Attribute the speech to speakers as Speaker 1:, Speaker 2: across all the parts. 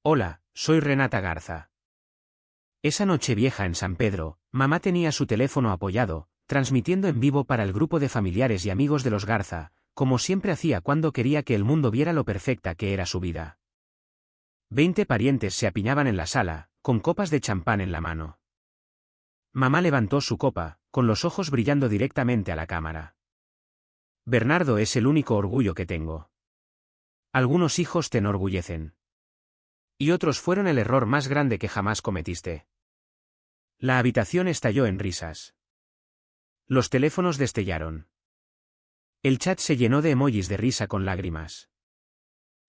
Speaker 1: Hola, soy Renata Garza. Esa noche vieja en San Pedro, mamá tenía su teléfono apoyado, transmitiendo en vivo para el grupo de familiares y amigos de los Garza, como siempre hacía cuando quería que el mundo viera lo perfecta que era su vida. 20 parientes se apiñaban en la sala, con copas de champán en la mano. Mamá levantó su copa, con los ojos brillando directamente a la cámara. Bernardo es el único orgullo que tengo. Algunos hijos te enorgullecen. Y otros fueron el error más grande que jamás cometiste. La habitación estalló en risas. Los teléfonos destellaron. El chat se llenó de emojis de risa con lágrimas.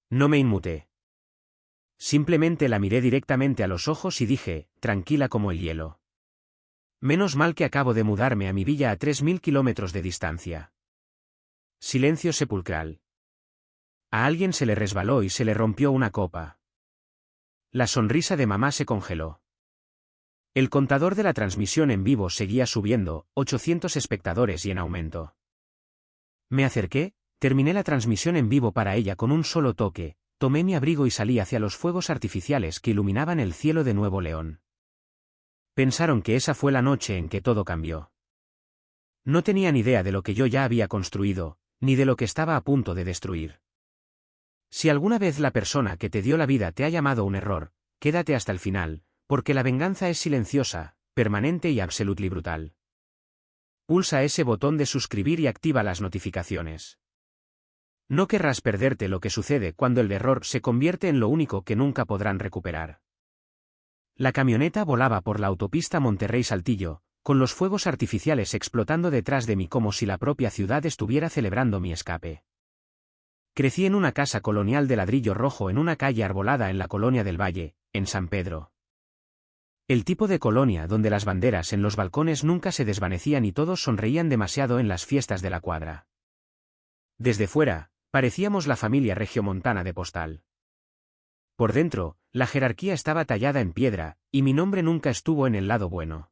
Speaker 1: No me inmuté. Simplemente la miré directamente a los ojos y dije, tranquila como el hielo. Menos mal que acabo de mudarme a mi villa a 3000 kilómetros de distancia. Silencio sepulcral. A alguien se le resbaló y se le rompió una copa. La sonrisa de mamá se congeló. El contador de la transmisión en vivo seguía subiendo, 800 espectadores y en aumento. Me acerqué, terminé la transmisión en vivo para ella con un solo toque, tomé mi abrigo y salí hacia los fuegos artificiales que iluminaban el cielo de Nuevo León. Pensaron que esa fue la noche en que todo cambió. No tenían idea de lo que yo ya había construido, ni de lo que estaba a punto de destruir. Si alguna vez la persona que te dio la vida te ha llamado un error, quédate hasta el final, porque la venganza es silenciosa, permanente y absolutely brutal. Pulsa ese botón de suscribir y activa las notificaciones. No querrás perderte lo que sucede cuando el error se convierte en lo único que nunca podrán recuperar. La camioneta volaba por la autopista Monterrey-Saltillo, con los fuegos artificiales explotando detrás de mí como si la propia ciudad estuviera celebrando mi escape. Crecí en una casa colonial de ladrillo rojo en una calle arbolada en la Colonia del Valle, en San Pedro. El tipo de colonia donde las banderas en los balcones nunca se desvanecían y todos sonreían demasiado en las fiestas de la cuadra. Desde fuera, parecíamos la familia regiomontana de Postal. Por dentro, la jerarquía estaba tallada en piedra, y mi nombre nunca estuvo en el lado bueno.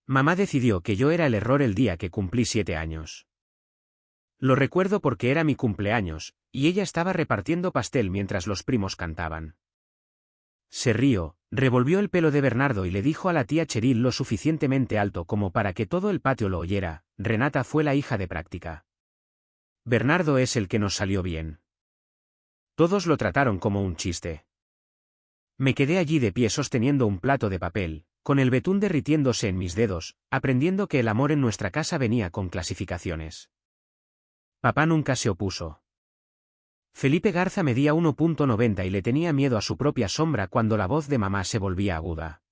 Speaker 1: Mamá decidió que yo era el error el día que cumplí 7 años. Lo recuerdo porque era mi cumpleaños, y ella estaba repartiendo pastel mientras los primos cantaban. Se rió, revolvió el pelo de Bernardo y le dijo a la tía Cheryl lo suficientemente alto como para que todo el patio lo oyera, Renata fue la hija de práctica. Bernardo es el que nos salió bien. Todos lo trataron como un chiste. Me quedé allí de pie sosteniendo un plato de papel, con el betún derritiéndose en mis dedos, aprendiendo que el amor en nuestra casa venía con clasificaciones. Papá nunca se opuso. Felipe Garza medía 1,90 y le tenía miedo a su propia sombra cuando la voz de mamá se volvía aguda.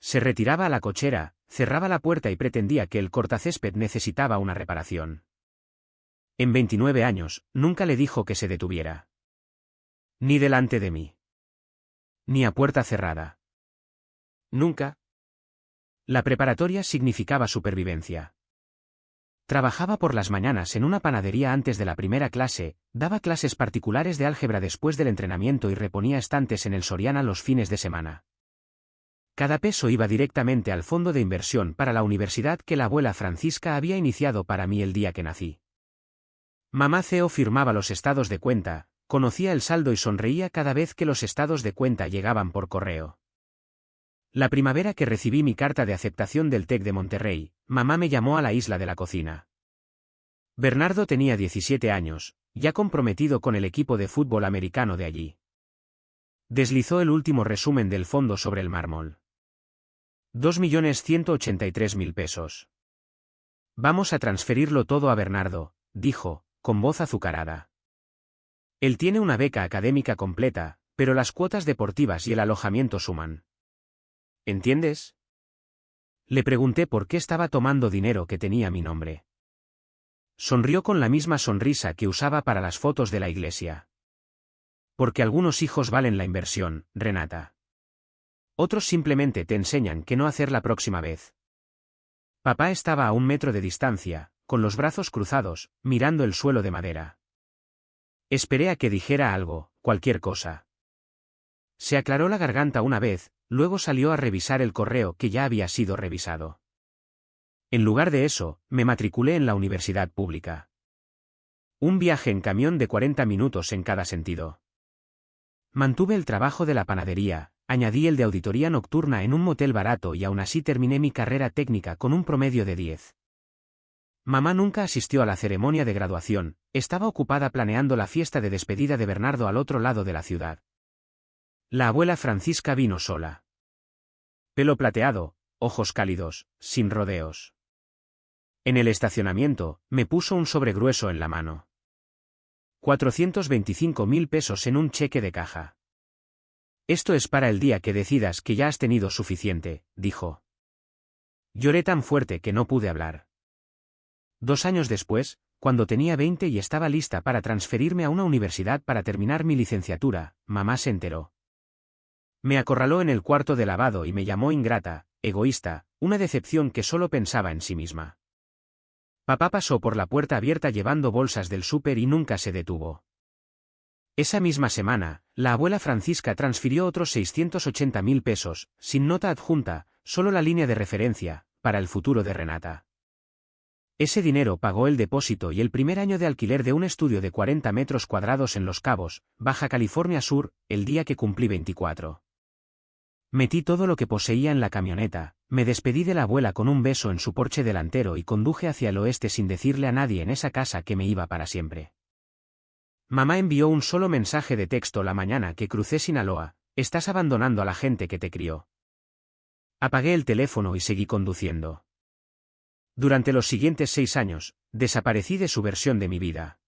Speaker 1: Se retiraba a la cochera, cerraba la puerta y pretendía que el cortacésped necesitaba una reparación. En 29 años, nunca le dijo que se detuviera. Ni delante de mí. Ni a puerta cerrada. Nunca. La preparatoria significaba supervivencia. Trabajaba por las mañanas en una panadería antes de la primera clase, daba clases particulares de álgebra después del entrenamiento y reponía estantes en el Soriana los fines de semana. Cada peso iba directamente al fondo de inversión para la universidad que la abuela Francisca había iniciado para mí el día que nací. Mamá CEO firmaba los estados de cuenta, conocía el saldo y sonreía cada vez que los estados de cuenta llegaban por correo. La primavera que recibí mi carta de aceptación del TEC de Monterrey, mamá me llamó a la isla de la cocina. Bernardo tenía 17 años, ya comprometido con el equipo de fútbol americano de allí. Deslizó el último resumen del fondo sobre el mármol. 2.183.000 pesos. Vamos a transferirlo todo a Bernardo, dijo, con voz azucarada. Él tiene una beca académica completa, pero las cuotas deportivas y el alojamiento suman. ¿Entiendes? Le pregunté por qué estaba tomando dinero que tenía mi nombre. Sonrió con la misma sonrisa que usaba para las fotos de la iglesia. Porque algunos hijos valen la inversión, Renata. Otros simplemente te enseñan qué no hacer la próxima vez. Papá estaba a 1 metro de distancia, con los brazos cruzados, mirando el suelo de madera. Esperé a que dijera algo, cualquier cosa. Se aclaró la garganta una vez, luego salió a revisar el correo que ya había sido revisado. En lugar de eso, me matriculé en la universidad pública. Un viaje en camión de 40 minutos en cada sentido. Mantuve el trabajo de la panadería, añadí el de auditoría nocturna en un motel barato y aún así terminé mi carrera técnica con un promedio de 10. Mamá nunca asistió a la ceremonia de graduación, estaba ocupada planeando la fiesta de despedida de Bernardo al otro lado de la ciudad. La abuela Francisca vino sola. Pelo plateado, ojos cálidos, sin rodeos. En el estacionamiento, me puso un sobre grueso en la mano. 425.000 pesos en un cheque de caja. Esto es para el día que decidas que ya has tenido suficiente, dijo. Lloré tan fuerte que no pude hablar. 2 años después, cuando tenía 20 y estaba lista para transferirme a una universidad para terminar mi licenciatura, mamá se enteró. Me acorraló en el cuarto de lavado y me llamó ingrata, egoísta, una decepción que solo pensaba en sí misma. Papá pasó por la puerta abierta llevando bolsas del súper y nunca se detuvo. Esa misma semana, la abuela Francisca transfirió otros 680.000 pesos, sin nota adjunta, solo la línea de referencia, para el futuro de Renata. Ese dinero pagó el depósito y el primer año de alquiler de un estudio de 40 metros cuadrados en Los Cabos, Baja California Sur, el día que cumplí 24. Metí todo lo que poseía en la camioneta, me despedí de la abuela con un beso en su porche delantero y conduje hacia el oeste sin decirle a nadie en esa casa que me iba para siempre. Mamá envió un solo mensaje de texto la mañana que crucé Sinaloa: estás abandonando a la gente que te crió. Apagué el teléfono y seguí conduciendo. Durante los siguientes 6 años, desaparecí de su versión de mi vida.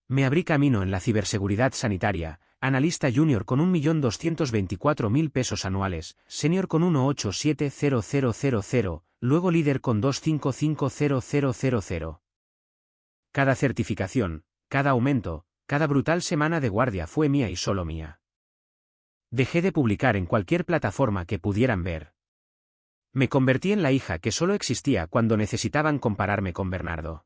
Speaker 1: Me abrí camino en la ciberseguridad sanitaria, analista junior con 1.224.000 pesos anuales, senior con 1870000, luego líder con 2550000. Cada certificación, cada aumento, cada brutal semana de guardia fue mía y solo mía. Dejé de publicar en cualquier plataforma que pudieran ver. Me convertí en la hija que solo existía cuando necesitaban compararme con Bernardo.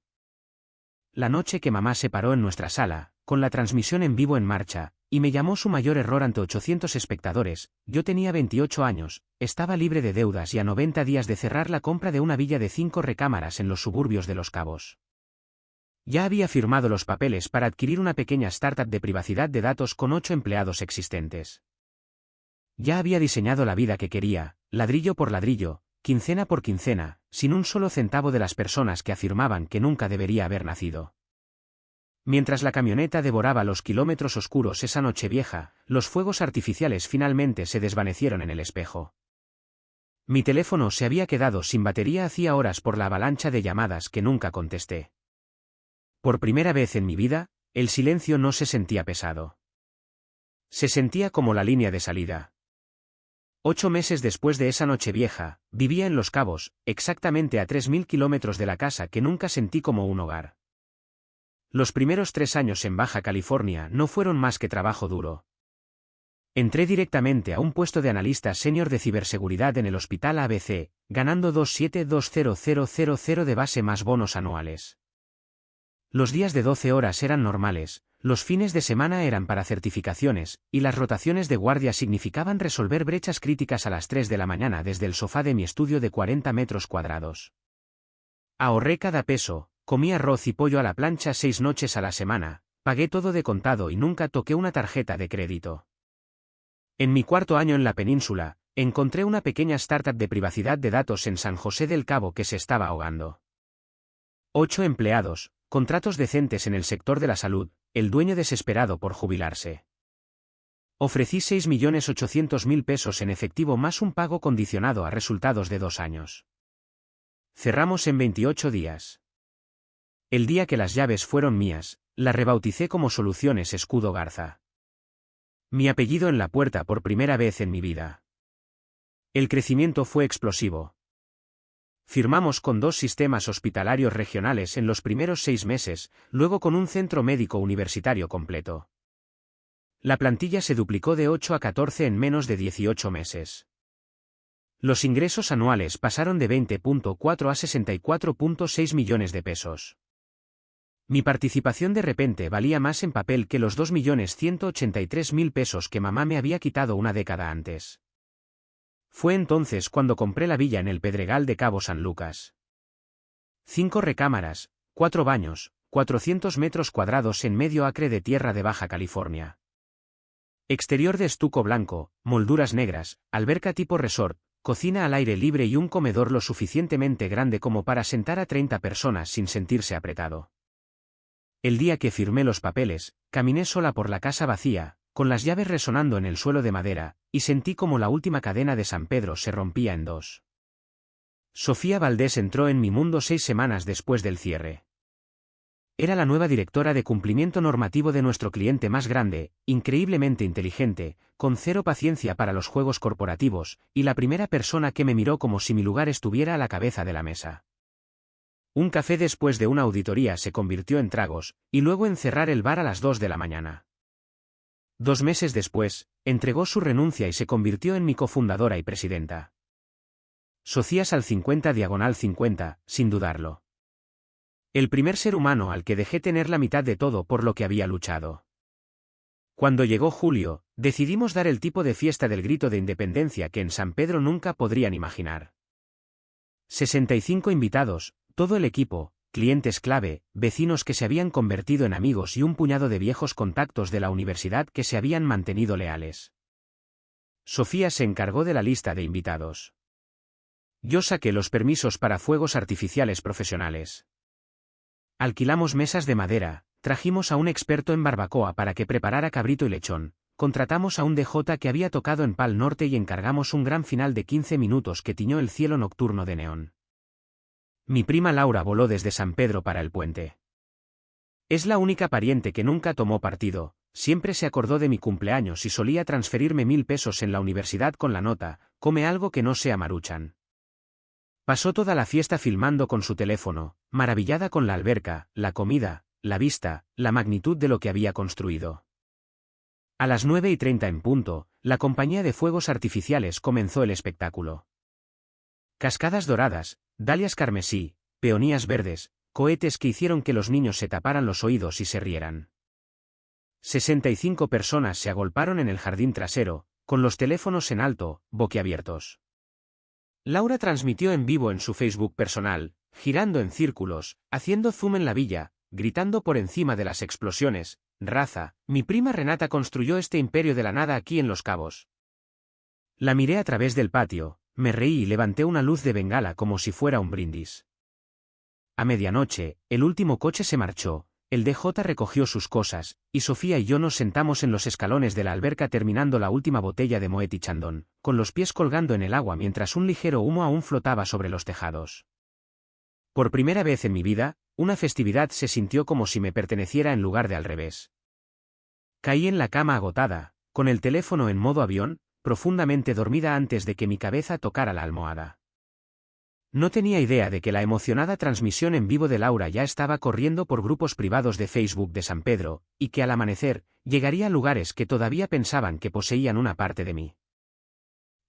Speaker 1: La noche que mamá se paró en nuestra sala, con la transmisión en vivo en marcha, y me llamó su mayor error ante 800 espectadores, yo tenía 28 años, estaba libre de deudas y a 90 días de cerrar la compra de una villa de 5 recámaras en los suburbios de Los Cabos. Ya había firmado los papeles para adquirir una pequeña startup de privacidad de datos con 8 empleados existentes. Ya había diseñado la vida que quería, ladrillo por ladrillo, quincena por quincena, sin un solo centavo de las personas que afirmaban que nunca debería haber nacido. Mientras la camioneta devoraba los kilómetros oscuros esa noche vieja, los fuegos artificiales finalmente se desvanecieron en el espejo. Mi teléfono se había quedado sin batería hacía horas por la avalancha de llamadas que nunca contesté. Por primera vez en mi vida, el silencio no se sentía pesado. Se sentía como la línea de salida. 8 meses después de esa noche vieja, vivía en Los Cabos, exactamente a 3.000 kilómetros de la casa que nunca sentí como un hogar. Los primeros 3 años en Baja California no fueron más que trabajo duro. Entré directamente a un puesto de analista senior de ciberseguridad en el Hospital ABC, ganando 272000 de base más bonos anuales. Los días de 12 horas eran normales, los fines de semana eran para certificaciones, y las rotaciones de guardia significaban resolver brechas críticas a las 3 de la mañana desde el sofá de mi estudio de 40 metros cuadrados. Ahorré cada peso, comí arroz y pollo a la plancha 6 noches a la semana, pagué todo de contado y nunca toqué una tarjeta de crédito. En mi 4.º año en la península, encontré una pequeña startup de privacidad de datos en San José del Cabo que se estaba ahogando. 8 empleados, contratos decentes en el sector de la salud, el dueño desesperado por jubilarse. Ofrecí 6.800.000 pesos en efectivo más un pago condicionado a resultados de 2 años. Cerramos en 28 días. El día que las llaves fueron mías, la rebauticé como Soluciones Escudo Garza. Mi apellido en la puerta por primera vez en mi vida. El crecimiento fue explosivo. Firmamos con 2 sistemas hospitalarios regionales en los primeros 6 meses, luego con un centro médico universitario completo. La plantilla se duplicó de 8 a 14 en menos de 18 meses. Los ingresos anuales pasaron de 20.4 a 64.6 millones de pesos. Mi participación de repente valía más en papel que los 2.183.000 pesos que mamá me había quitado una década antes. Fue entonces cuando compré la villa en el Pedregal de Cabo San Lucas. 5 recámaras, 4 baños, 400 metros cuadrados en medio acre de tierra de Baja California. Exterior de estuco blanco, molduras negras, alberca tipo resort, cocina al aire libre y un comedor lo suficientemente grande como para sentar a 30 personas sin sentirse apretado. El día que firmé los papeles, caminé sola por la casa vacía, con las llaves resonando en el suelo de madera, y sentí como la última cadena de San Pedro se rompía en dos. Sofía Valdés entró en mi mundo 6 semanas después del cierre. Era la nueva directora de cumplimiento normativo de nuestro cliente más grande, increíblemente inteligente, con cero paciencia para los juegos corporativos, y la primera persona que me miró como si mi lugar estuviera a la cabeza de la mesa. Un café después de una auditoría se convirtió en tragos, y luego en cerrar el bar a las 2 de la mañana. 2 meses después, entregó su renuncia y se convirtió en mi cofundadora y presidenta. Socias al 50/50, sin dudarlo. El primer ser humano al que dejé tener la mitad de todo por lo que había luchado. Cuando llegó julio, decidimos dar el tipo de fiesta del grito de independencia que en San Pedro nunca podrían imaginar. 65 invitados, todo el equipo, clientes clave, vecinos que se habían convertido en amigos y un puñado de viejos contactos de la universidad que se habían mantenido leales. Sofía se encargó de la lista de invitados. Yo saqué los permisos para fuegos artificiales profesionales. Alquilamos mesas de madera, trajimos a un experto en barbacoa para que preparara cabrito y lechón, contratamos a un DJ que había tocado en Pal Norte y encargamos un gran final de 15 minutos que tiñó el cielo nocturno de neón. Mi prima Laura voló desde San Pedro para el puente. Es la única pariente que nunca tomó partido, siempre se acordó de mi cumpleaños y solía transferirme 1000 pesos en la universidad con la nota, come algo que no sea Maruchan. Pasó toda la fiesta filmando con su teléfono, maravillada con la alberca, la comida, la vista, la magnitud de lo que había construido. A las 9:30 en punto, la compañía de fuegos artificiales comenzó el espectáculo. Cascadas doradas, dalias carmesí, peonías verdes, cohetes que hicieron que los niños se taparan los oídos y se rieran. 65 personas se agolparon en el jardín trasero, con los teléfonos en alto, boquiabiertos. Laura transmitió en vivo en su Facebook personal, girando en círculos, haciendo zoom en la villa, gritando por encima de las explosiones: «Raza, mi prima Renata construyó este imperio de la nada aquí en Los Cabos». La miré a través del patio, me reí y levanté una luz de bengala como si fuera un brindis. A medianoche, el último coche se marchó, el DJ recogió sus cosas, y Sofía y yo nos sentamos en los escalones de la alberca terminando la última botella de Moet y Chandon, con los pies colgando en el agua mientras un ligero humo aún flotaba sobre los tejados. Por primera vez en mi vida, una festividad se sintió como si me perteneciera en lugar de al revés. Caí en la cama agotada, con el teléfono en modo avión, profundamente dormida antes de que mi cabeza tocara la almohada. No tenía idea de que la emocionada transmisión en vivo de Laura ya estaba corriendo por grupos privados de Facebook de San Pedro, y que al amanecer, llegaría a lugares que todavía pensaban que poseían una parte de mí.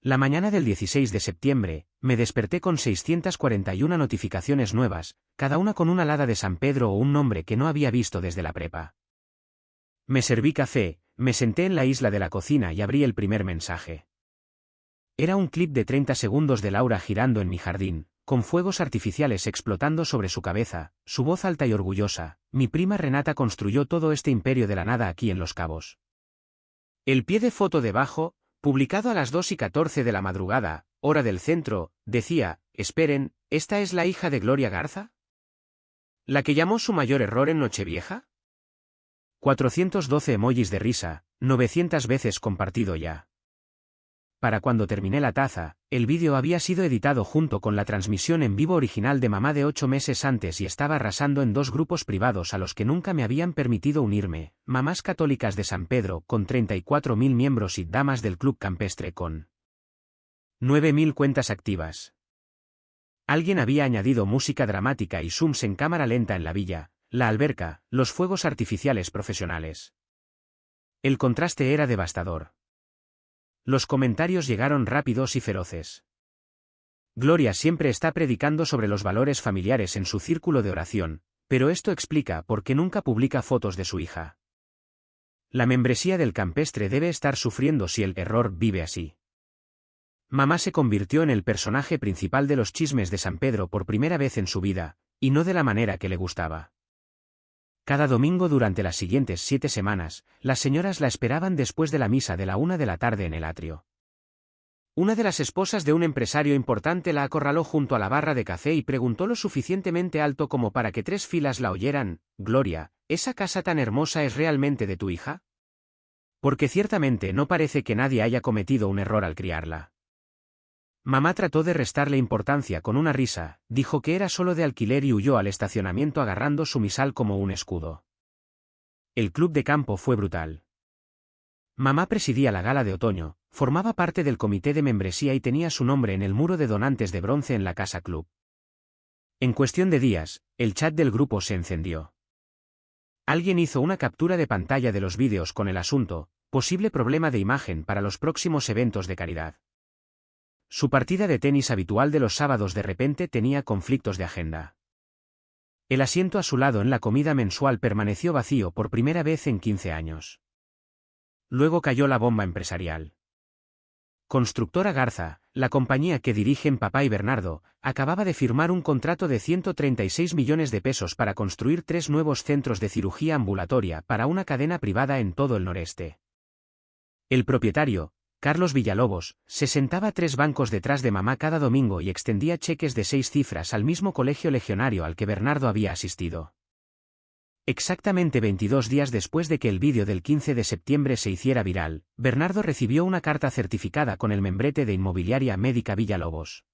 Speaker 1: La mañana del 16 de septiembre, me desperté con 641 notificaciones nuevas, cada una con una alada de San Pedro o un nombre que no había visto desde la prepa. Me serví café, me senté en la isla de la cocina y abrí el primer mensaje. Era un clip de 30 segundos de Laura girando en mi jardín, con fuegos artificiales explotando sobre su cabeza, su voz alta y orgullosa: «Mi prima Renata construyó todo este imperio de la nada aquí en Los Cabos». El pie de foto debajo, publicado a las 2:14 de la madrugada, hora del centro, decía: «Esperen, ¿esta es la hija de Gloria Garza? ¿La que llamó su mayor error en Nochevieja?». 412 emojis de risa, 900 veces compartido ya. Para cuando terminé la taza, el vídeo había sido editado junto con la transmisión en vivo original de mamá de 8 meses antes y estaba arrasando en 2 grupos privados a los que nunca me habían permitido unirme: Mamás Católicas de San Pedro con 34.000 miembros y Damas del Club Campestre con 9.000 cuentas activas. Alguien había añadido música dramática y zooms en cámara lenta en la villa, la alberca, los fuegos artificiales profesionales. El contraste era devastador. Los comentarios llegaron rápidos y feroces. Gloria siempre está predicando sobre los valores familiares en su círculo de oración, pero esto explica por qué nunca publica fotos de su hija. La membresía del campestre debe estar sufriendo si el error vive así. Mamá se convirtió en el personaje principal de los chismes de San Pedro por primera vez en su vida, y no de la manera que le gustaba. Cada domingo durante las siguientes 7 semanas, las señoras la esperaban después de la misa de la 1 de la tarde en el atrio. Una de las esposas de un empresario importante la acorraló junto a la barra de café y preguntó lo suficientemente alto como para que 3 filas la oyeran: «Gloria, ¿esa casa tan hermosa es realmente de tu hija? Porque ciertamente no parece que nadie haya cometido un error al criarla». Mamá trató de restarle importancia con una risa, dijo que era solo de alquiler y huyó al estacionamiento agarrando su misal como un escudo. El club de campo fue brutal. Mamá presidía la gala de otoño, formaba parte del comité de membresía y tenía su nombre en el muro de donantes de bronce en la casa club. En cuestión de días, el chat del grupo se encendió. Alguien hizo una captura de pantalla de los vídeos con el asunto: posible problema de imagen para los próximos eventos de caridad. Su partida de tenis habitual de los sábados de repente tenía conflictos de agenda. El asiento a su lado en la comida mensual permaneció vacío por primera vez en 15 años. Luego cayó la bomba empresarial. Constructora Garza, la compañía que dirigen Papá y Bernardo, acababa de firmar un contrato de 136 millones de pesos para construir 3 nuevos centros de cirugía ambulatoria para una cadena privada en todo el noreste. El propietario, Carlos Villalobos, se sentaba 3 bancos detrás de mamá cada domingo y extendía cheques de 6 cifras al mismo colegio legionario al que Bernardo había asistido. Exactamente 22 días después de que el vídeo del 15 de septiembre se hiciera viral, Bernardo recibió una carta certificada con el membrete de Inmobiliaria Médica Villalobos.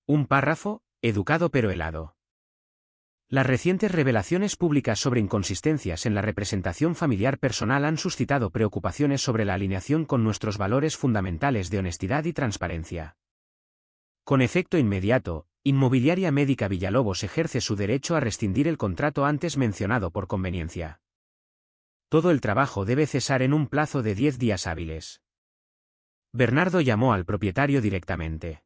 Speaker 1: Un párrafo, educado pero helado. Las recientes revelaciones públicas sobre inconsistencias en la representación familiar personal han suscitado preocupaciones sobre la alineación con nuestros valores fundamentales de honestidad y transparencia. Con efecto inmediato, Inmobiliaria Médica Villalobos ejerce su derecho a rescindir el contrato antes mencionado por conveniencia. Todo el trabajo debe cesar en un plazo de 10 días hábiles. Bernardo llamó al propietario directamente.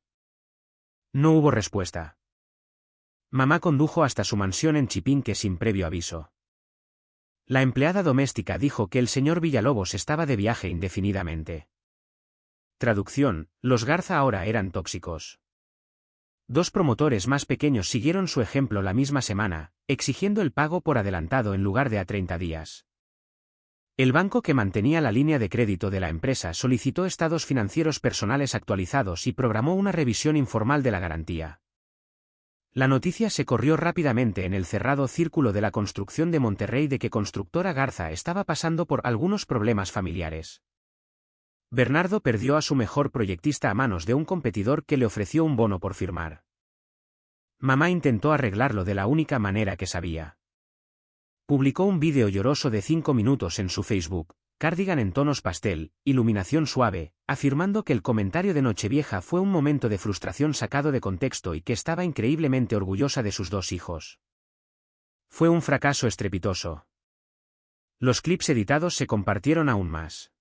Speaker 1: No hubo respuesta. Mamá condujo hasta su mansión en Chipinque sin previo aviso. La empleada doméstica dijo que el señor Villalobos estaba de viaje indefinidamente. Traducción: los Garza ahora eran tóxicos. 2 promotores más pequeños siguieron su ejemplo la misma semana, exigiendo el pago por adelantado en lugar de a 30 días. El banco que mantenía la línea de crédito de la empresa solicitó estados financieros personales actualizados y programó una revisión informal de la garantía. La noticia se corrió rápidamente en el cerrado círculo de la construcción de Monterrey de que Constructora Garza estaba pasando por algunos problemas familiares. Bernardo perdió a su mejor proyectista a manos de un competidor que le ofreció un bono por firmar. Mamá intentó arreglarlo de la única manera que sabía. Publicó un vídeo lloroso de 5 minutos en su Facebook, cardigan en tonos pastel, iluminación suave, afirmando que el comentario de Nochevieja fue un momento de frustración sacado de contexto y que estaba increíblemente orgullosa de sus 2 hijos. Fue un fracaso estrepitoso. Los clips editados se compartieron aún más.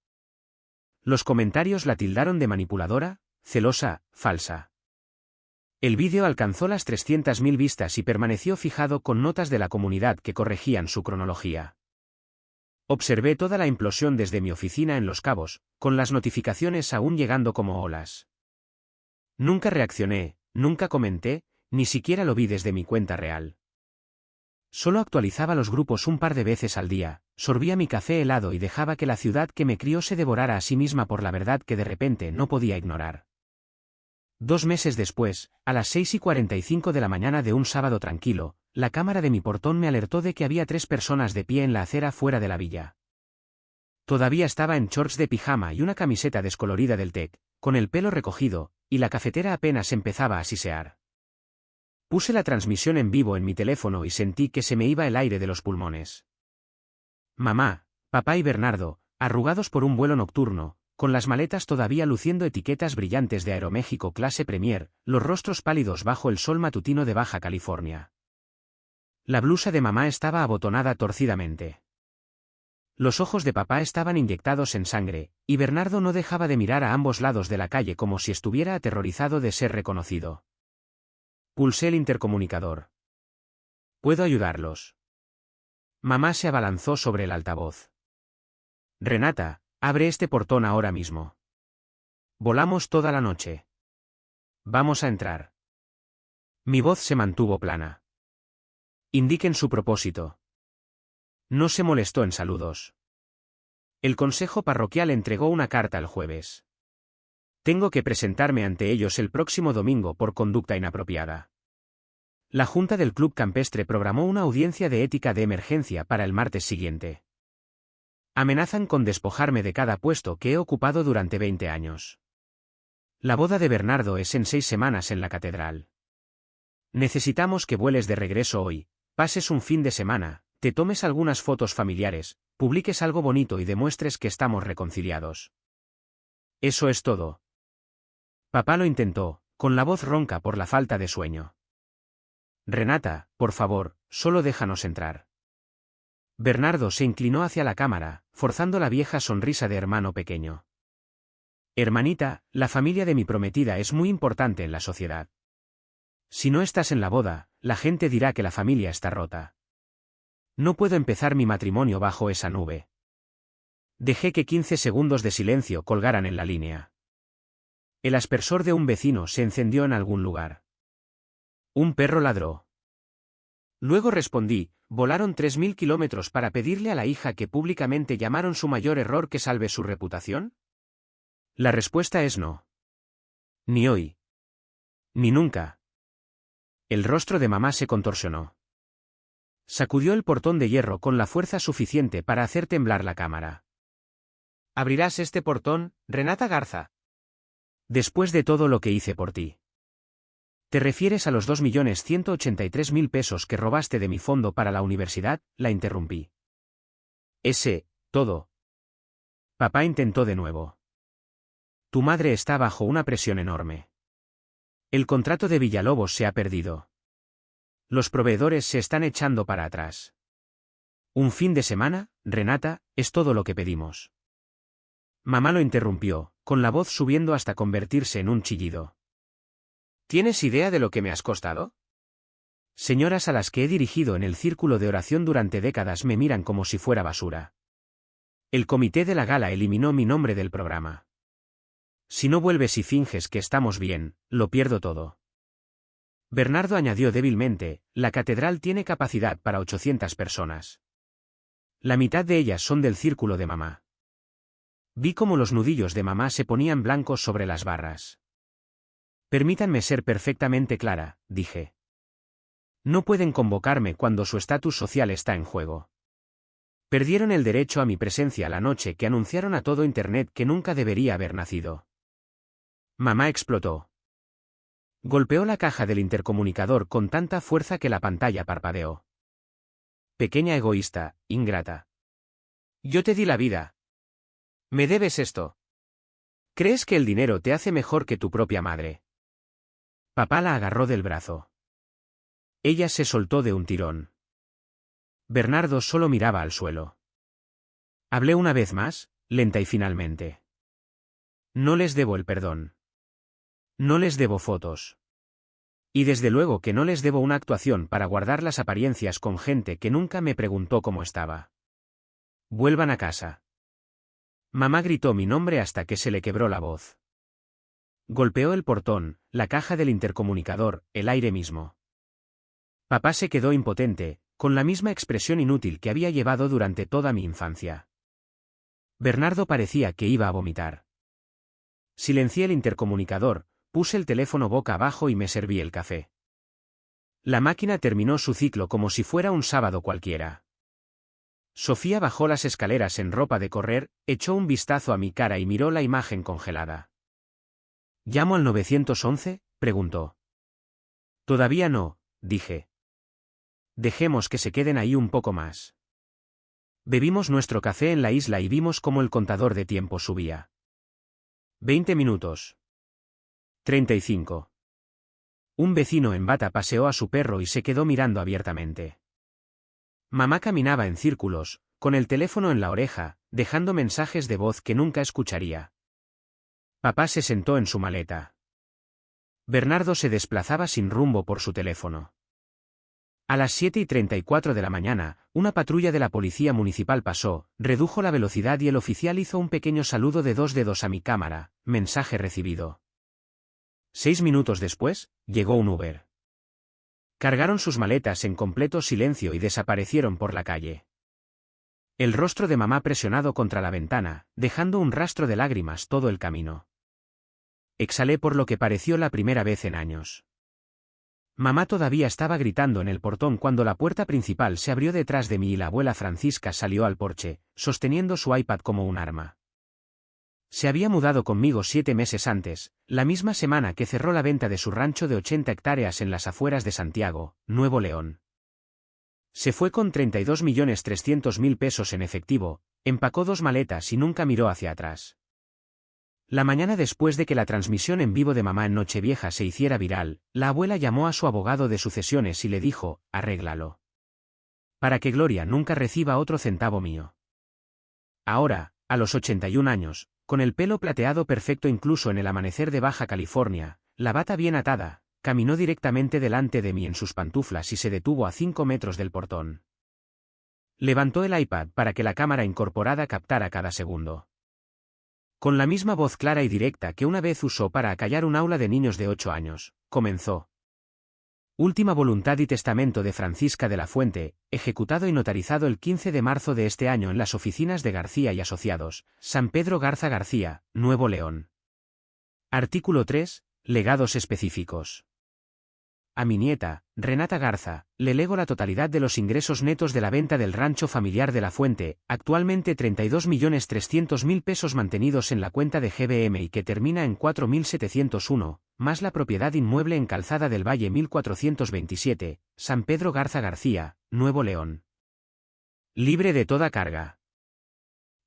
Speaker 1: Los comentarios la tildaron de manipuladora, celosa, falsa. El vídeo alcanzó las 300.000 vistas y permaneció fijado con notas de la comunidad que corregían su cronología. Observé toda la implosión desde mi oficina en Los Cabos, con las notificaciones aún llegando como olas. Nunca reaccioné, nunca comenté, ni siquiera lo vi desde mi cuenta real. Solo actualizaba los grupos un par de veces al día, sorbía mi café helado y dejaba que la ciudad que me crió se devorara a sí misma por la verdad que de repente no podía ignorar. 2 meses después, a las 6:45 de la mañana de un sábado tranquilo, la cámara de mi portón me alertó de que había 3 personas de pie en la acera fuera de la villa. Todavía estaba en shorts de pijama y una camiseta descolorida del TEC, con el pelo recogido, y la cafetera apenas empezaba a sisear. Puse la transmisión en vivo en mi teléfono y sentí que se me iba el aire de los pulmones. Mamá, papá y Bernardo, arrugados por un vuelo nocturno, con las maletas todavía luciendo etiquetas brillantes de Aeroméxico clase Premier, los rostros pálidos bajo el sol matutino de Baja California. La blusa de mamá estaba abotonada torcidamente. Los ojos de papá estaban inyectados en sangre, y Bernardo no dejaba de mirar a ambos lados de la calle como si estuviera aterrorizado de ser reconocido. Pulsé el intercomunicador. ¿Puedo ayudarlos? Mamá se abalanzó sobre el altavoz. Renata, abre este portón ahora mismo. Volamos toda la noche. Vamos a entrar. Mi voz se mantuvo plana. Indiquen su propósito. No se molestó en saludos. El consejo parroquial entregó una carta el jueves. Tengo que presentarme ante ellos el próximo domingo por conducta inapropiada. La Junta del Club Campestre programó una audiencia de ética de emergencia para el martes siguiente. Amenazan con despojarme de cada puesto que he ocupado durante 20 años. La boda de Bernardo es en 6 semanas en la catedral. Necesitamos que vueles de regreso hoy, pases un fin de semana, te tomes algunas fotos familiares, publiques algo bonito y demuestres que estamos reconciliados. Eso es todo. Papá lo intentó, con la voz ronca por la falta de sueño. Renata, por favor, solo déjanos entrar. Bernardo se inclinó hacia la cámara, forzando la vieja sonrisa de hermano pequeño. Hermanita, la familia de mi prometida es muy importante en la sociedad. Si no estás en la boda, la gente dirá que la familia está rota. No puedo empezar mi matrimonio bajo esa nube. Dejé que 15 segundos de silencio colgaran en la línea. El aspersor de un vecino se encendió en algún lugar. Un perro ladró. Luego respondí, ¿volaron 3000 kilómetros para pedirle a la hija que públicamente llamaron su mayor error que salve su reputación? La respuesta es no. Ni hoy. Ni nunca. El rostro de mamá se contorsionó. Sacudió el portón de hierro con la fuerza suficiente para hacer temblar la cámara. ¿Abrirás este portón, Renata Garza? Después de todo lo que hice por ti. ¿Te refieres a los 2.183.000 pesos que robaste de mi fondo para la universidad? La interrumpí. Todo. Papá intentó de nuevo. Tu madre está bajo una presión enorme. El contrato de Villalobos se ha perdido. Los proveedores se están echando para atrás. Un fin de semana, Renata, es todo lo que pedimos. Mamá lo interrumpió, con la voz subiendo hasta convertirse en un chillido. ¿Tienes idea de lo que me has costado? Señoras a las que he dirigido en el círculo de oración durante décadas me miran como si fuera basura. El comité de la gala eliminó mi nombre del programa. Si no vuelves y finges que estamos bien, lo pierdo todo. Bernardo añadió débilmente, la catedral tiene capacidad para 800 personas. La mitad de ellas son del círculo de mamá. Vi cómo los nudillos de mamá se ponían blancos sobre las barras. Permítanme ser perfectamente clara, dije. No pueden convocarme cuando su estatus social está en juego. Perdieron el derecho a mi presencia la noche que anunciaron a todo Internet que nunca debería haber nacido. Mamá explotó. Golpeó la caja del intercomunicador con tanta fuerza que la pantalla parpadeó. Pequeña egoísta, ingrata. Yo te di la vida. ¿Me debes esto? ¿Crees que el dinero te hace mejor que tu propia madre? Papá la agarró del brazo. Ella se soltó de un tirón. Bernardo solo miraba al suelo. Hablé una vez más, lenta y finalmente. No les debo el perdón. No les debo fotos. Y desde luego que no les debo una actuación para guardar las apariencias con gente que nunca me preguntó cómo estaba. Vuelvan a casa. Mamá gritó mi nombre hasta que se le quebró la voz. Golpeó el portón, la caja del intercomunicador, el aire mismo. Papá se quedó impotente, con la misma expresión inútil que había llevado durante toda mi infancia. Bernardo parecía que iba a vomitar. Silencié el intercomunicador, puse el teléfono boca abajo y me serví el café. La máquina terminó su ciclo como si fuera un sábado cualquiera. Sofía bajó las escaleras en ropa de correr, echó un vistazo a mi cara y miró la imagen congelada. ¿Llamo al 911? Preguntó. Todavía no, dije. Dejemos que se queden ahí un poco más. Bebimos nuestro café en la isla y vimos cómo el contador de tiempo subía. 20 minutos. 35. Un vecino en bata paseó a su perro y se quedó mirando abiertamente. Mamá caminaba en círculos, con el teléfono en la oreja, dejando mensajes de voz que nunca escucharía. Papá se sentó en su maleta. Bernardo se desplazaba sin rumbo por su teléfono. A las 7:34 de la mañana, una patrulla de la policía municipal pasó, redujo la velocidad y el oficial hizo un pequeño saludo de 2 dedos a mi cámara, mensaje recibido. 6 minutos después, llegó un Uber. Cargaron sus maletas en completo silencio y desaparecieron por la calle. El rostro de mamá presionado contra la ventana, dejando un rastro de lágrimas todo el camino. Exhalé por lo que pareció la primera vez en años. Mamá todavía estaba gritando en el portón cuando la puerta principal se abrió detrás de mí y la abuela Francisca salió al porche, sosteniendo su iPad como un arma. Se había mudado conmigo 7 meses antes, la misma semana que cerró la venta de su rancho de 80 hectáreas en las afueras de Santiago, Nuevo León. Se fue con 32.300.000 pesos en efectivo, empacó 2 maletas y nunca miró hacia atrás. La mañana después de que la transmisión en vivo de mamá en Nochevieja se hiciera viral, la abuela llamó a su abogado de sucesiones y le dijo, arréglalo. Para que Gloria nunca reciba otro centavo mío. Ahora, a los 81 años, con el pelo plateado perfecto incluso en el amanecer de Baja California, la bata bien atada, caminó directamente delante de mí en sus pantuflas y se detuvo a 5 metros del portón. Levantó el iPad para que la cámara incorporada captara cada segundo. Con la misma voz clara y directa que una vez usó para acallar un aula de niños de 8 años, comenzó. Última voluntad y testamento de Francisca de la Fuente, ejecutado y notarizado el 15 de marzo de este año en las oficinas de García y Asociados, San Pedro Garza García, Nuevo León. Artículo 3. Legados específicos. A mi nieta, Renata Garza, le lego la totalidad de los ingresos netos de la venta del rancho familiar de La Fuente, actualmente 32.300.000 pesos mantenidos en la cuenta de GBM y que termina en 4.701, más la propiedad inmueble en Calzada del Valle 1427, San Pedro Garza García, Nuevo León. Libre de toda carga.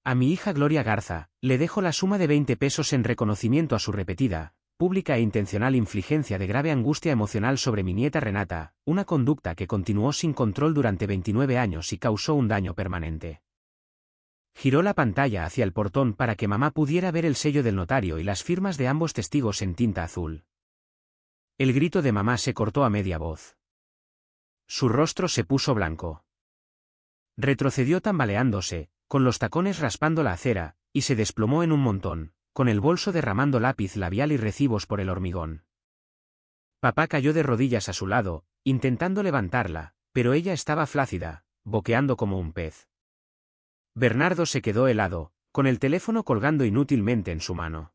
Speaker 1: A mi hija Gloria Garza, le dejo la suma de 20 pesos en reconocimiento a su repetida, pública e intencional infligencia de grave angustia emocional sobre mi nieta Renata, una conducta que continuó sin control durante 29 años y causó un daño permanente. Giró la pantalla hacia el portón para que mamá pudiera ver el sello del notario y las firmas de ambos testigos en tinta azul. El grito de mamá se cortó a media voz. Su rostro se puso blanco. Retrocedió tambaleándose, con los tacones raspando la acera, y se desplomó en un montón, con el bolso derramando lápiz labial y recibos por el hormigón. Papá cayó de rodillas a su lado, intentando levantarla, pero ella estaba flácida, boqueando como un pez. Bernardo se quedó helado, con el teléfono colgando inútilmente en su mano.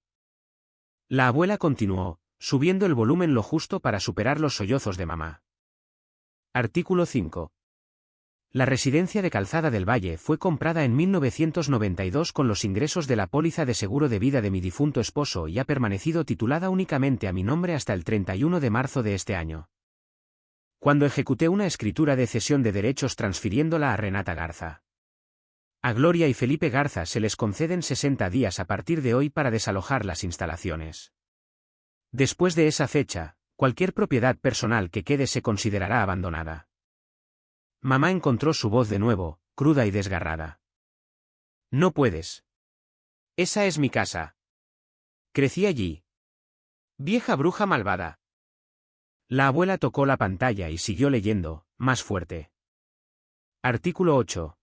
Speaker 1: La abuela continuó, subiendo el volumen lo justo para superar los sollozos de mamá. Artículo 5. La residencia de Calzada del Valle fue comprada en 1992 con los ingresos de la póliza de seguro de vida de mi difunto esposo y ha permanecido titulada únicamente a mi nombre hasta el 31 de marzo de este año, cuando ejecuté una escritura de cesión de derechos transfiriéndola a Renata Garza. A Gloria y Felipe Garza se les conceden 60 días a partir de hoy para desalojar las instalaciones. Después de esa fecha, cualquier propiedad personal que quede se considerará abandonada. Mamá encontró su voz de nuevo, cruda y desgarrada. No puedes. Esa es mi casa. Crecí allí. Vieja bruja malvada. La abuela tocó la pantalla y siguió leyendo, más fuerte. Artículo 8.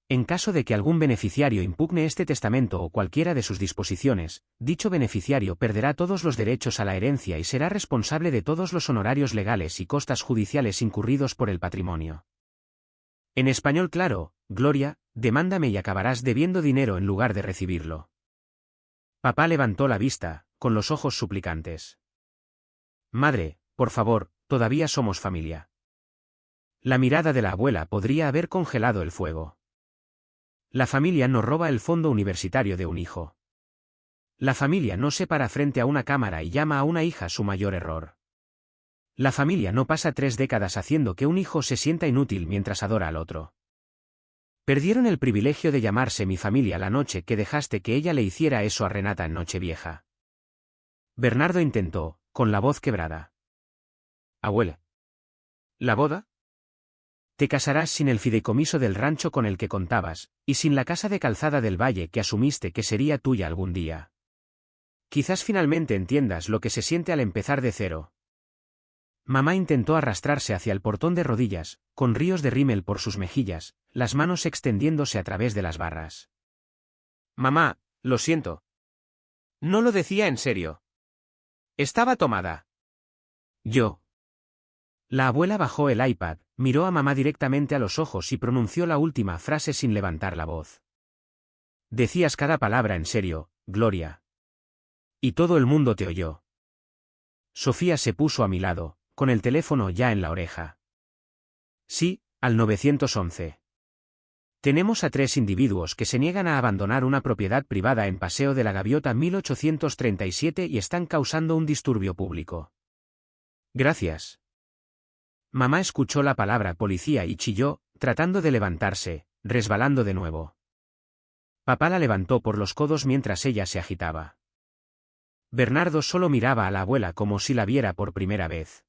Speaker 1: En caso de que algún beneficiario impugne este testamento o cualquiera de sus disposiciones, dicho beneficiario perderá todos los derechos a la herencia y será responsable de todos los honorarios legales y costas judiciales incurridos por el patrimonio. En español claro, Gloria, demándame y acabarás debiendo dinero en lugar de recibirlo. Papá levantó la vista, con los ojos suplicantes. Madre, por favor, todavía somos familia. La mirada de la abuela podría haber congelado el fuego. La familia no roba el fondo universitario de un hijo. La familia no se para frente a una cámara y llama a una hija su mayor error. La familia no pasa 3 décadas haciendo que un hijo se sienta inútil mientras adora al otro. Perdieron el privilegio de llamarse mi familia la noche que dejaste que ella le hiciera eso a Renata en Nochevieja. Bernardo intentó, con la voz quebrada. Abuela. ¿La boda? Te casarás sin el fideicomiso del rancho con el que contabas, y sin la casa de Calzada del Valle que asumiste que sería tuya algún día. Quizás finalmente entiendas lo que se siente al empezar de cero. Mamá intentó arrastrarse hacia el portón de rodillas, con ríos de rímel por sus mejillas, las manos extendiéndose a través de las barras. Mamá, lo siento. No lo decía en serio. Estaba tomada. Yo. La abuela bajó el iPad, miró a mamá directamente a los ojos y pronunció la última frase sin levantar la voz. Decías cada palabra en serio, Gloria. Y todo el mundo te oyó. Sofía se puso a mi lado, con el teléfono ya en la oreja. Sí, al 911. Tenemos a 3 individuos que se niegan a abandonar una propiedad privada en Paseo de la Gaviota 1837 y están causando un disturbio público. Gracias. Mamá escuchó la palabra policía y chilló, tratando de levantarse, resbalando de nuevo. Papá la levantó por los codos mientras ella se agitaba. Bernardo solo miraba a la abuela como si la viera por primera vez.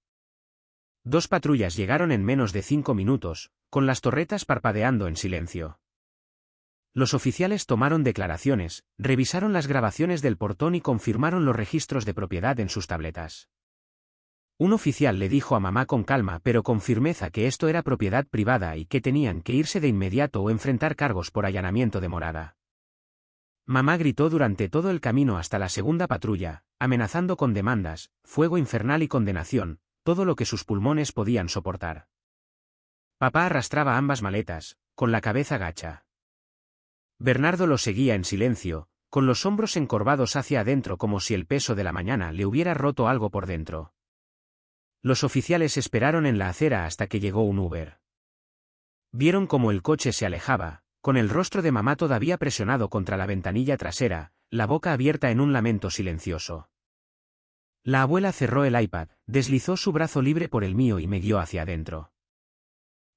Speaker 1: 2 patrullas llegaron en menos de 5 minutos, con las torretas parpadeando en silencio. Los oficiales tomaron declaraciones, revisaron las grabaciones del portón y confirmaron los registros de propiedad en sus tabletas. Un oficial le dijo a mamá con calma pero con firmeza que esto era propiedad privada y que tenían que irse de inmediato o enfrentar cargos por allanamiento de morada. Mamá gritó durante todo el camino hasta la segunda patrulla, amenazando con demandas, fuego infernal y condenación, todo lo que sus pulmones podían soportar. Papá arrastraba ambas maletas, con la cabeza gacha. Bernardo lo seguía en silencio, con los hombros encorvados hacia adentro como si el peso de la mañana le hubiera roto algo por dentro. Los oficiales esperaron en la acera hasta que llegó un Uber. Vieron cómo el coche se alejaba, con el rostro de mamá todavía presionado contra la ventanilla trasera, la boca abierta en un lamento silencioso. La abuela cerró el iPad, deslizó su brazo libre por el mío y me guió hacia adentro.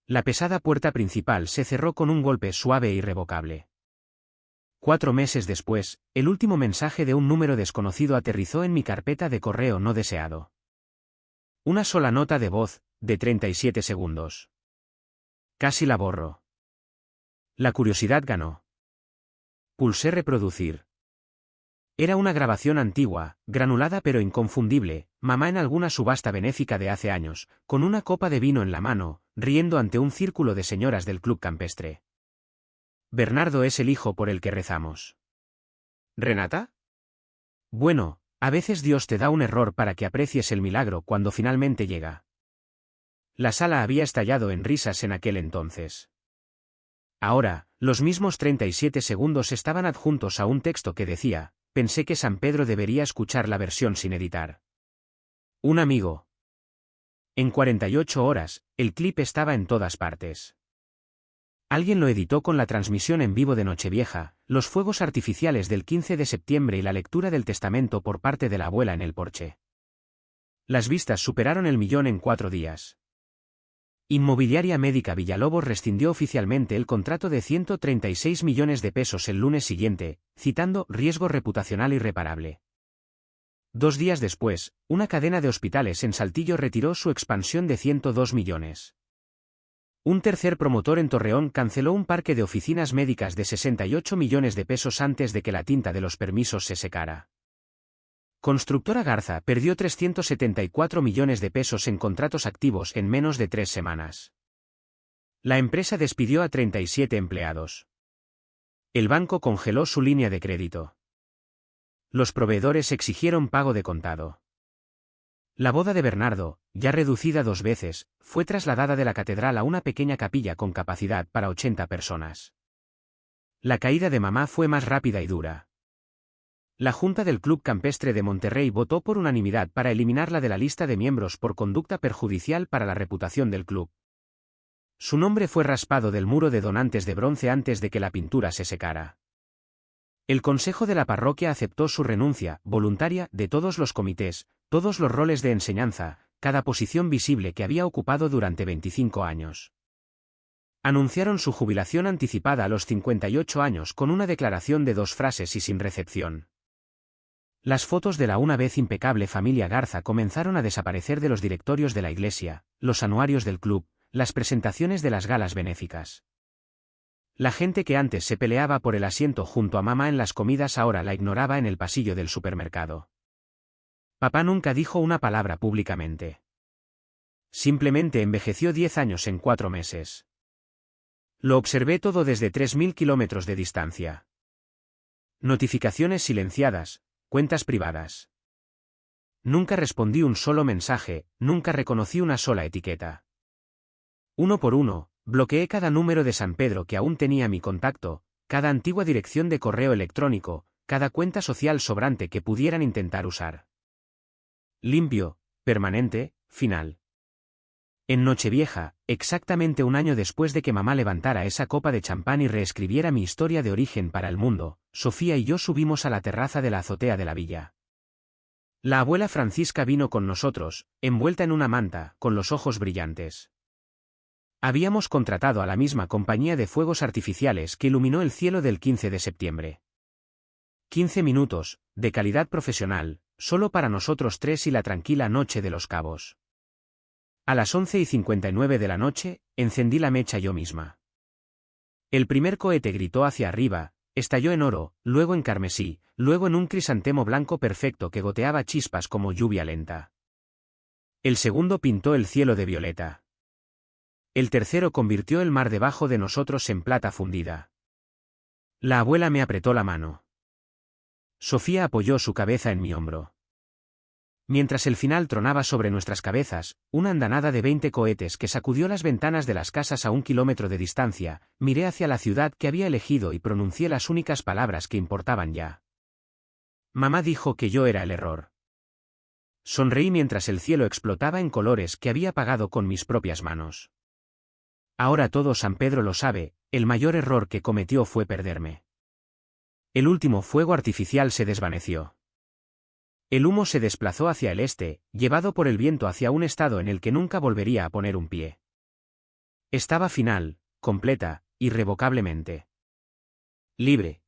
Speaker 1: La pesada puerta principal se cerró con un golpe suave e irrevocable. 4 meses después, el último mensaje de un número desconocido aterrizó en mi carpeta de correo no deseado. Una sola nota de voz, de 37 segundos. Casi la borro. La curiosidad ganó. Pulsé reproducir. Era una grabación antigua, granulada pero inconfundible, mamá en alguna subasta benéfica de hace años, con una copa de vino en la mano, riendo ante un círculo de señoras del club campestre. Bernardo es el hijo por el que rezamos. ¿Renata? Bueno, a veces Dios te da un error para que aprecies el milagro cuando finalmente llega. La sala había estallado en risas en aquel entonces. Ahora, los mismos 37 segundos estaban adjuntos a un texto que decía: pensé que San Pedro debería escuchar la versión sin editar. Un amigo. En 48 horas, el clip estaba en todas partes. Alguien lo editó con la transmisión en vivo de Nochevieja, los fuegos artificiales del 15 de septiembre y la lectura del testamento por parte de la abuela en el porche. Las vistas superaron el 1.000.000 en 4 días. Inmobiliaria Médica Villalobos rescindió oficialmente el contrato de 136 millones de pesos el lunes siguiente, citando riesgo reputacional irreparable. 2 días después, una cadena de hospitales en Saltillo retiró su expansión de 102 millones. Un tercer promotor en Torreón canceló un parque de oficinas médicas de 68 millones de pesos antes de que la tinta de los permisos se secara. Constructora Garza perdió 374 millones de pesos en contratos activos en menos de 3 semanas. La empresa despidió a 37 empleados. El banco congeló su línea de crédito. Los proveedores exigieron pago de contado. La boda de Bernardo, ya reducida 2 veces, fue trasladada de la catedral a una pequeña capilla con capacidad para 80 personas. La caída de mamá fue más rápida y dura. La Junta del Club Campestre de Monterrey votó por unanimidad para eliminarla de la lista de miembros por conducta perjudicial para la reputación del club. Su nombre fue raspado del muro de donantes de bronce antes de que la pintura se secara. El consejo de la parroquia aceptó su renuncia, voluntaria, de todos los comités, todos los roles de enseñanza, cada posición visible que había ocupado durante 25 años. Anunciaron su jubilación anticipada a los 58 años con una declaración de 2 frases y sin recepción. Las fotos de la una vez impecable familia Garza comenzaron a desaparecer de los directorios de la iglesia, los anuarios del club, las presentaciones de las galas benéficas. La gente que antes se peleaba por el asiento junto a mamá en las comidas ahora la ignoraba en el pasillo del supermercado. Papá nunca dijo una palabra públicamente. Simplemente envejeció 10 años en 4 meses. Lo observé todo desde 3.000 kilómetros de distancia. Notificaciones silenciadas, cuentas privadas. Nunca respondí un solo mensaje, nunca reconocí una sola etiqueta. Uno por uno, bloqueé cada número de San Pedro que aún tenía mi contacto, cada antigua dirección de correo electrónico, cada cuenta social sobrante que pudieran intentar usar. Limpio, permanente, final. En Nochevieja, exactamente un año después de que mamá levantara esa copa de champán y reescribiera mi historia de origen para el mundo, Sofía y yo subimos a la terraza de la azotea de la villa. La abuela Francisca vino con nosotros, envuelta en una manta, con los ojos brillantes. Habíamos contratado a la misma compañía de fuegos artificiales que iluminó el cielo del 15 de septiembre. 15 minutos, de calidad profesional, solo para nosotros tres y la tranquila noche de Los Cabos. A las 11:59 de la noche, encendí la mecha yo misma. El primer cohete gritó hacia arriba, estalló en oro, luego en carmesí, luego en un crisantemo blanco perfecto que goteaba chispas como lluvia lenta. El segundo pintó el cielo de violeta. El tercero convirtió el mar debajo de nosotros en plata fundida. La abuela me apretó la mano. Sofía apoyó su cabeza en mi hombro. Mientras el final tronaba sobre nuestras cabezas, una andanada de 20 cohetes que sacudió las ventanas de las casas a 1 kilómetro de distancia, miré hacia la ciudad que había elegido y pronuncié las únicas palabras que importaban ya. Mamá dijo que yo era el error. Sonreí mientras el cielo explotaba en colores que había pagado con mis propias manos. Ahora todo San Pedro lo sabe, el mayor error que cometió fue perderme. El último fuego artificial se desvaneció. El humo se desplazó hacia el este, llevado por el viento hacia un estado en el que nunca volvería a poner un pie. Estaba final, completa, irrevocablemente libre.